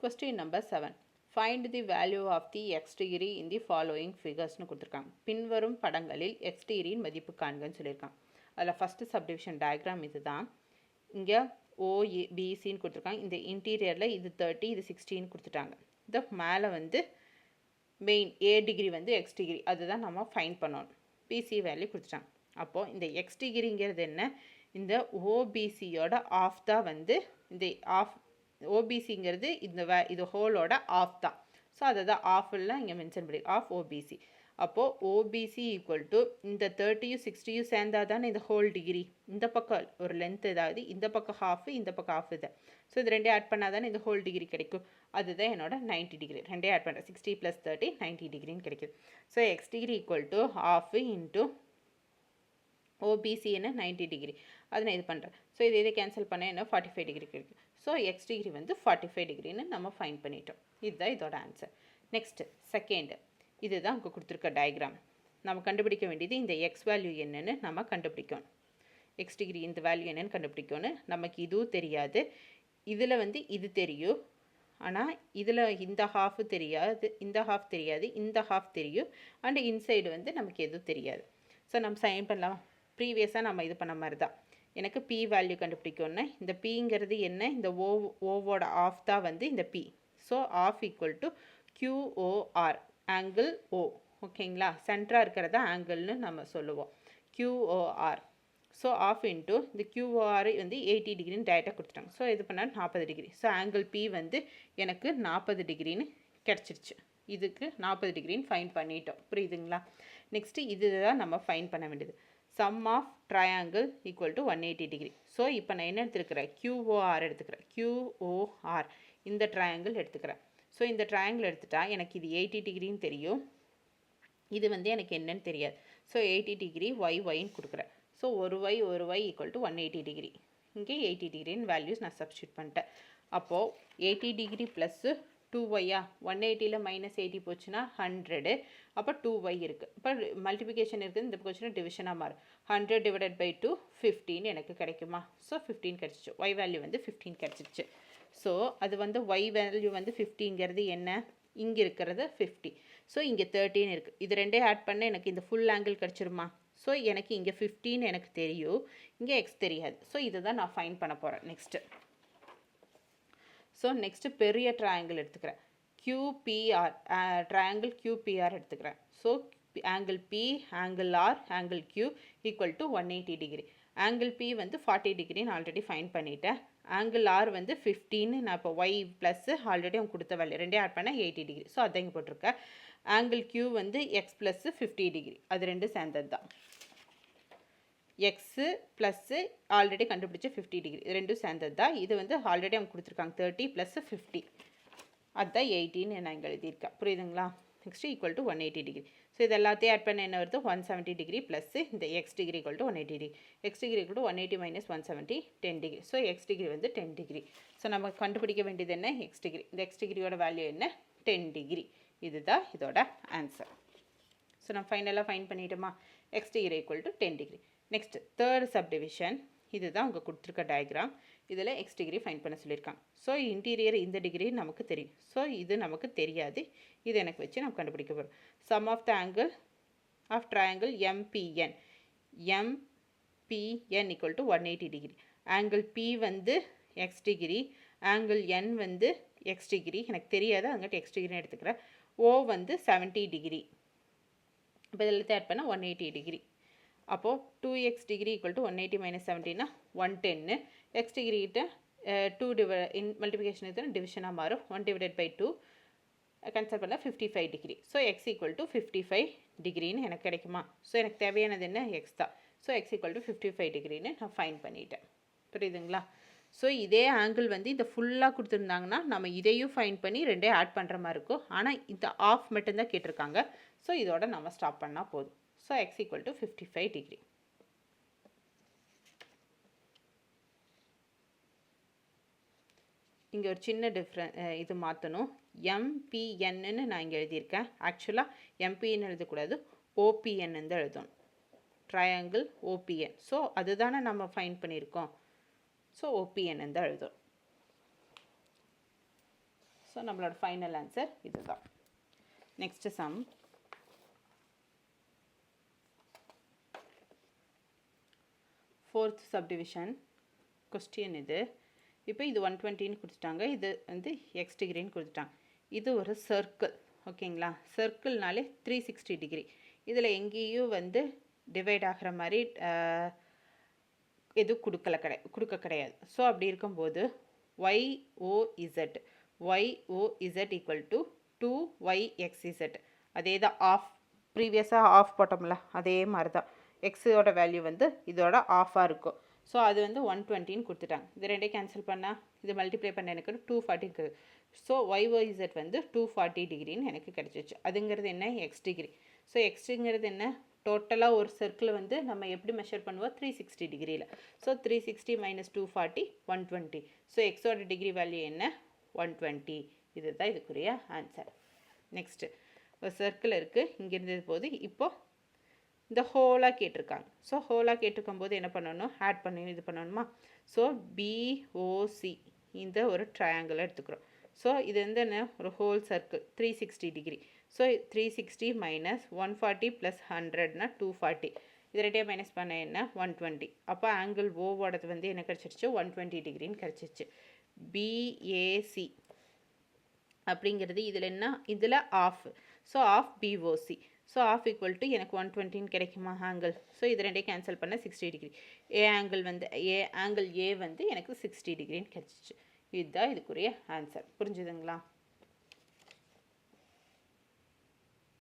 Question number 7. Find the value of the x degree in the following figures னு கொடுத்துருக்காங்க. பின்வரும் படங்களில் x degree மதிப்பு காண்கன்னு சொல்லியிருக்காங்க. அதில் ஃபஸ்ட்டு சப்டிவிஷன் டயக்ராம் இது தான். இங்கே OBCன்னு கொடுத்துருக்காங்க. இந்த இன்டீரியரில் இது 30, இது 16 கொடுத்துட்டாங்க. இந்த மேலே வந்து மெயின் A டிகிரி வந்து x டிகிரி அதுதான் நம்ம ஃபைண்ட் பண்ணணும். PC வேல்யூ கொடுத்துட்டாங்க. அப்போது இந்த x டிகிரிங்கிறது என்ன? இந்த OBCயோட ஆஃப் தான் வந்து இந்த ஆஃப் ஓபிசிங்கிறது இது ஹோலோட ஆஃப் தான். ஸோ அதை தான் ஆஃப்லாம் இங்கே மென்ஷன் பண்ணி ஆஃப் ஓபிசி. அப்போது ஓபிசி ஈக்குவல் டு இந்த 30யும் 60யும் சேர்ந்தா தானே இந்த ஹோல் டிகிரி. இந்த பக்கம் ஒரு லென்த் ஏதாவது இந்த பக்கம் ஹாஃபு இந்த பக்கம் ஆஃப் இது. ஸோ இது ரெண்டே ஆட் பண்ணால் தானே இந்த ஹோல் டிகிரி கிடைக்கும். அதுதான் என்னோட 90 டிகிரி. ரெண்டே ஆட் பண்ணுறேன். 60 + 30 90 டிகிரின்னு கிடைக்குது. So X degree equal to half into OBC என்ன 90 டிகிரி. அது நான் இது பண்ணுறேன். ஸோ இதை கேன்சல் பண்ண என்ன 45 டிகிரி கிடைக்கும். ஸோ எக்ஸ் டிகிரி வந்து 45 டிகிரின்னு நம்ம ஃபைண்ட் பண்ணிட்டோம். இதுதான் இதோட ஆன்சர். நெக்ஸ்ட்டு செகண்டு, இதுதான் இங்கே கொடுத்துருக்க டயக்ராம். நம்ம கண்டுபிடிக்க வேண்டியது இந்த எக்ஸ் வேல்யூ என்னன்னு நம்ம கண்டுபிடிக்கணும். எக்ஸ் டிகிரி இந்த வேல்யூ என்னன்னு கண்டுபிடிக்கணும். நமக்கு இதுவும் தெரியாது. இதில் வந்து இது தெரியும். ஆனால் இதில் இந்த ஹாஃப் தெரியாது, இந்த ஹாஃப் தெரியாது, இந்த ஹாஃப் தெரியும். அண்ட் இன்சைடு வந்து நமக்கு எதுவும் தெரியாது. ஸோ நம்ம சைன் பண்ணலாம். ப்ரீவியஸாக நம்ம இது பண்ண மாதிரி தான். எனக்கு பி வேல்யூ கண்டுபிடிக்கணும்னா இந்த பிங்கிறது என்ன? இந்த ஓவோட ஆஃப் தான் வந்து இந்த B. So half equal to QOR angle O. ஓகேங்களா? சென்டராக இருக்கிறதா ஆங்கிள்னு நம்ம சொல்லுவோம். QOR. ஸோ ஆஃப் இன்ட்டு இந்த QOR வந்து 80 டிகிரின்னு டேரெக்டாக கொடுத்துட்டாங்க. ஸோ இது பண்ணால் 40 டிகிரி. ஸோ ஆங்கிள் பி வந்து எனக்கு 40 டிகிரின்னு கிடச்சிருச்சு. இதுக்கு 40 டிகிரின்னு ஃபைன் பண்ணிட்டோம். புரியுதுங்களா? நெக்ஸ்ட்டு இதுதான் நம்ம ஃபைன் பண்ண வேண்டியது. Sum of triangle equal to 180 degree. So இப்போ நான் என்ன எடுத்துக்கிறேன்? QOR எடுத்துக்கிறேன். QOR இந்த ட்ரையாங்கிள் எடுத்துக்கிறேன். ஸோ இந்த ட்ரையாங்கிள் எடுத்துட்டா எனக்கு இது 80 டிகிரின்னு தெரியும். இது வந்து எனக்கு என்னன்னு தெரியாது. ஸோ 80 டிகிரி ஒய்ன்னு கொடுக்குறேன். ஸோ ஒரு ஒய் ஈக்குவல் டு 180 டிகிரி. இங்கே 80 டிகிரின்னு வேல்யூஸ் நான் சப்ஸ்டியூட் பண்ணிட்டேன். அப்போது 80 டிகிரி ப்ளஸ்ஸு 2yயா 180ல் -80 போச்சுன்னா 100. அப்போ 2y இருக்குது. இப்போ மல்டிபிகேஷன் இருக்குது. இந்த பக்கம் டிவிஷனாக மாறும். 100 டிவைடட் பை 2 15 எனக்கு கிடைக்குமா? ஸோ 15 கிடச்சிச்சு. ஒய் வேல்யூ வந்து 15 கிடச்சிருச்சு. ஸோ அது வந்து ஒய் வேல்யூ வந்து 50ங்கிறது என்ன? இங்கே இருக்கிறது 50. ஸோ இங்கே 13 இருக்குது. இது ரெண்டே ஆட் பண்ண எனக்கு இந்த ஃபுல் ஆங்கிள் கிடச்சிருமா? ஸோ எனக்கு இங்கே 15 எனக்கு தெரியும், இங்கே எக்ஸ் தெரியாது. ஸோ இதை தான் நான் ஃபைன் பண்ண போகிறேன். நெக்ஸ்ட்டு ஸோ நெக்ஸ்ட்டு பெரிய ட்ரையாங்கிள் எடுத்துக்கிறேன். QPR ட்ரையாங்கிள் QPR எடுத்துக்கிறேன். So angle P, angle R, angle Q equal to 180 degree. Angle P வந்து 40 டிகிரின்னு ஆல்ரெடி ஃபைன் பண்ணிட்டேன். ஆங்கிள் R வந்து 15. நான் இப்போ ஒய் ப்ளஸ்ஸு ஆல்ரெடி அவங்க கொடுத்த வேல்யூ ரெண்டே ஆட் பண்ணால் 80 டிகிரி. ஸோ அதான் இங்கே போட்டிருக்கேன். ஆங்கிள் Q வந்து எக்ஸ் ப்ளஸ்ஸு 50 டிகிரி. அது ரெண்டு சேர்ந்தது தான். எக்ஸு ப்ளஸ்ஸு ஆல்ரெடி கண்டுபிடிச்ச 50 டிகிரி ரெண்டும் சேர்ந்தது தான். இது வந்து ஆல்ரெடி அவங்க கொடுத்துருக்காங்க 30 + 50. அதுதான் 80ன்னு நான் இங்கே எழுதியிருக்கேன். புரியுதுங்களா? Next equal to 180 degree. So இது எல்லாத்தையும் ஆட் பண்ண என்ன வருது? 170 டிகிரி ப்ளஸ்ஸு இந்த x degree equal to 180 degree. X degree equal to 180 - 170 10 degree. So X degree வந்து 10 டிகிரி. ஸோ நம்ம கண்டுபிடிக்க வேண்டியது என்ன? X degree. இந்த எக்ஸ் டிகிரியோட வேல்யூ என்ன? 10 டிகிரி. இதுதான் இதோட ஆன்சர். ஸோ நம்ம ஃபைனலாக ஃபைன் பண்ணிட்டோமா? X degree equal to 10 degree. Next third subdivision. இதுதான் உங்கள் கொடுத்துருக்க டயக்ராம். இதில் எக்ஸ் டிகிரி ஃபைன் பண்ண சொல்லியிருக்காங்க. ஸோ இன்டீரியர் இந்த டிகிரி நமக்கு தெரியும். ஸோ இது நமக்கு தெரியாது. இது எனக்கு வச்சு நம்ம கண்டுபிடிக்க போகிறோம். Sum of the angle of triangle MPN. MPN equal to 180 degree. Angle P வந்து எக்ஸ் டிகிரி, ஆங்கிள் N வந்து எக்ஸ் டிகிரி. எனக்கு தெரியாது, அங்கிட்ட எக்ஸ் டிகிரின்னு எடுத்துக்கிறேன். O வந்து 70 டிகிரி. இப்போ இதில் ஆட் பண்ணால் 180 டிகிரி. அப்போது 2x டிகிரி ஈக்குவல் டு 180 - 70னா 110. எக்ஸ் டிகிரிகிட்ட 2 மல்டிபிகேஷன் இது டிவிஷனாக மாறும். 1 டிவைடட் பை 2 கன்சிடர் பண்ணால் 55 degree. So X equal to 55 டிகிரின்னு எனக்கு கிடைக்குமா? ஸோ எனக்கு தேவையானது என்ன? எக்ஸ் தான். ஸோ எக்ஸ் ஈக்குவல் டு 55 டிகிரின்னு நான் ஃபைன் பண்ணிட்டேன். புரியுதுங்களா? ஸோ இதே ஆங்கிள் வந்து இந்த ஃபுல்லாக கொடுத்துருந்தாங்கன்னா நம்ம இதையும் ஃபைன் பண்ணி ரெண்டே ஆட் பண்ணுற மாதிரி இருக்கும். ஆனால் இந்த ஆஃப் மட்டும்தான் கேட்டிருக்காங்க. ஸோ இதோட நம்ம ஸ்டாப் பண்ணால் போதும். So X equal to 55 degree. இங்கே ஒரு சின்ன இது மாற்றணும். MPNன்னு நான் இங்கே எழுதியிருக்கேன். ஆக்சுவலாக MPN எழுதக்கூடாது, OPN தான் எழுதணும். Triangle OPN. ஸோ அதுதானே நம்ம ஃபைன் பண்ணியிருக்கோம். ஸோ OPN தான் எழுதணும். ஸோ நம்மளோட ஃபைனல் ஆன்சர் இதுதான். Next sum. Fourth subdivision question இது. இப்போ இது 120ன்னு கொடுத்துட்டாங்க, இது வந்து எக்ஸ் டிகிரின்னு கொடுத்துட்டாங்க. இது ஒரு சர்க்கிள், ஓகேங்களா? சர்க்கிள்னாலே 360 டிகிரி. இதில் எங்கேயும் வந்து டிவைட் ஆகிற மாதிரி எதுவும் கொடுக்க கிடையாது. ஸோ அப்படி இருக்கும்போது YOZ ஈக்குவல் டு 2YXZ. அதே தான் ஆஃப், ப்ரீவியஸாக ஆஃப் போட்டோம்ல அதே மாதிரி தான். எக்ஸோட வேல்யூ வந்து இதோட ஆஃபாக இருக்கும். ஸோ அது வந்து 120ன்னு கொடுத்துட்டாங்க. இது ரெண்டே கேன்சல் பண்ணால் இது மல்டிப்ளை பண்ண எனக்கு 240 இருக்குது. ஸோ YOZ வந்து 240 டிகிரின்னு எனக்கு கிடச்சிச்சு. அதுங்கிறது என்ன? X degree. ஸோ எக்ஸுங்கிறது என்ன? டோட்டலாக ஒரு சர்க்கிள் வந்து நம்ம எப்படி மெஷர் பண்ணுவோம்? 360 டிகிரியில். So 360 minus 240 120. ஸோ எக்ஸோட டிகிரி வேல்யூ என்ன? 120. இதுதான் இதுக்குரிய ஆன்சர். நெக்ஸ்ட்டு ஒரு சர்க்கிள் இருக்குது, இங்கே இருந்தது போது இப்போது இந்த ஹோலாக கேட்டிருக்காங்க. ஸோ ஹோலாக கேட்டிருக்கும் போது என்ன பண்ணணும்? ஆட் பண்ணி இது பண்ணணுமா? ஸோ BOC இந்த ஒரு ட்ரையாங்கிள் எடுத்துக்கிறோம். ஸோ இது வந்து என்ன? ஒரு whole circle 360 degree. So 360 minus 140 plus 100னா 240. இது ரெண்டே மைனஸ் பண்ண என்ன? 120. அப்போ ஆங்கிள் ஓவோடது வந்து என்ன கிடச்சிருச்சு? 120 டிகிரின்னு கிடச்சிருச்சு. BAC அப்படிங்கிறது இதில் என்ன? இதில் half. So half BOC. So half equal to எனக்கு 120ன்னு கிடைக்குமா ஆங்கிள்? ஸோ இது ரெண்டே கேன்சல் பண்ண 60 டிகிரி. ஆங்கிள் ஏ வந்து எனக்கு 60 டிகிரின்னு கிடச்சிச்சு. இதுதான் இதுக்குரிய ஆன்சர். புரிஞ்சுதுங்களா?